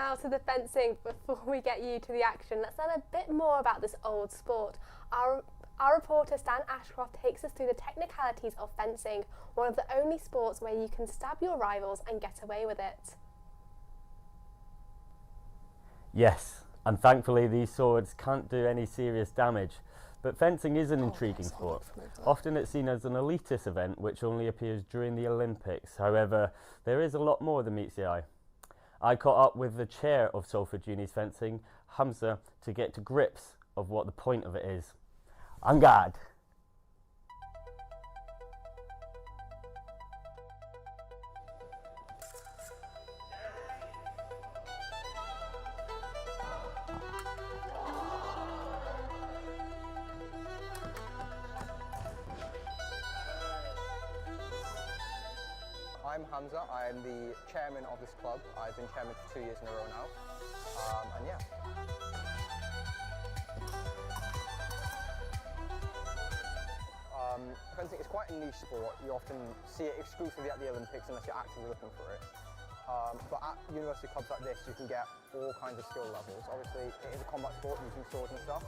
now to the fencing. Before we get you to the action, let's learn a bit more about this old sport. Our reporter Stan Ashcroft takes us through the technicalities of fencing, one of the only sports where you can stab your rivals and get away with it. Yes, and thankfully these swords can't do any serious damage. But fencing is an intriguing sport. Often it's seen as an elitist event which only appears during the Olympics. However, there is a lot more than meets the eye. I caught up with the chair of Salford Uni's fencing, Hamza, to get to grips of what the point of it is. En garde! I'm Hamza, I'm the chairman of this club. I've been chairman for 2 years in a row now, and yeah. Fencing is quite a niche sport. You often see it exclusively at the Olympics unless you're actively looking for it. But at university clubs like this, you can get all kinds of skill levels. Obviously, it is a combat sport using swords and stuff.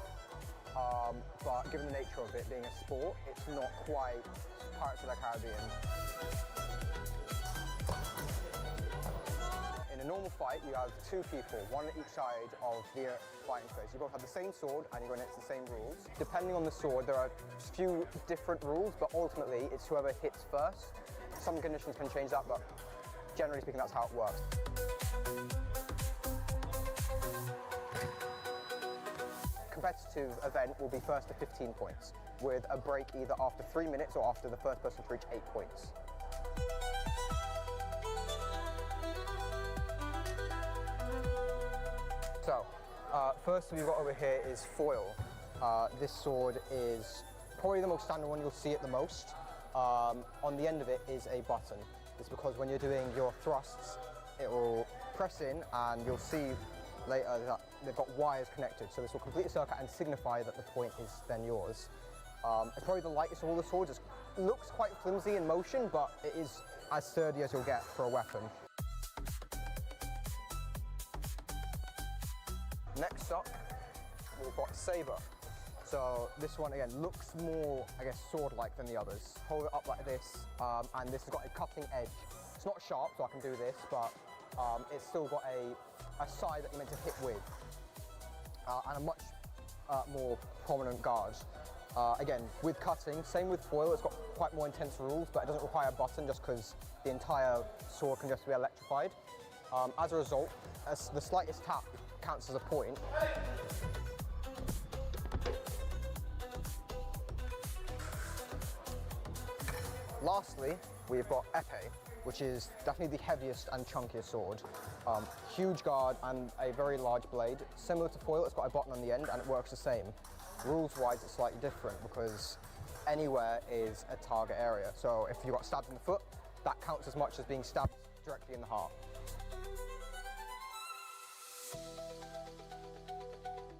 But given the nature of it being a sport, it's not quite Pirates of the Caribbean. In a normal fight, you have two people, one at each side of the fighting space. You both have the same sword and you're going against the same rules. Depending on the sword, there are a few different rules, but ultimately it's whoever hits first. Some conditions can change that, but generally speaking, that's how it works. Competitive event will be first to 15 points, with a break either after 3 minutes or after the first person to reach 8 points. So, first we've got over here is foil. This sword is probably the most standard one, you'll see it the most. On the end of it is a button. It's because when you're doing your thrusts, it will press in and you'll see later that they've got wires connected. So this will complete a circuit and signify that the point is then yours. It's probably the lightest of all the swords. It looks quite flimsy in motion, but it is as sturdy as you'll get for a weapon. Next up, we've got saber. So this one again looks more, I guess, sword-like than the others. Hold it up like this, and this has got a cutting edge. It's not sharp, so I can do this, but it's still got a side that you're meant to hit with, and a much more prominent guard. Again, with cutting, same with foil, it's got quite more intense rules, but it doesn't require a button just because the entire sword can just be electrified. As a result, the slightest tap counts as a point. Lastly, we've got épée, which is definitely the heaviest and chunkiest sword. Huge guard and a very large blade. Similar to foil, it's got a button on the end and it works the same. Rules-wise, it's slightly different because anywhere is a target area. So if you got stabbed in the foot, that counts as much as being stabbed directly in the heart.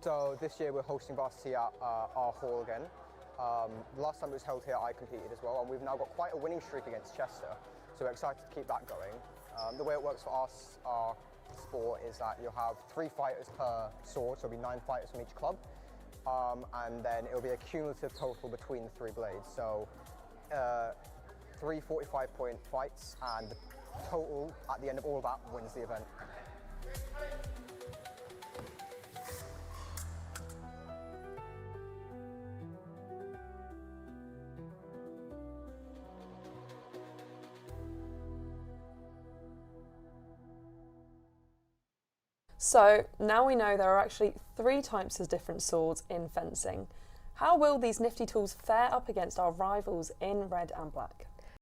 So this year we're hosting Varsity at our hall again. The last time it was held here, I competed as well, and we've now got quite a winning streak against Chester. So we're excited to keep that going. The way it works for us, our sport, is that you'll have 3 fighters per sword, so it'll be 9 fighters from each club. And then it'll be a cumulative total between the 3 blades. So 3 45-point fights, and the total at the end of all of that wins the event. So now we know there are actually 3 types of different swords in fencing. How will these nifty tools fare up against our rivals in red and black?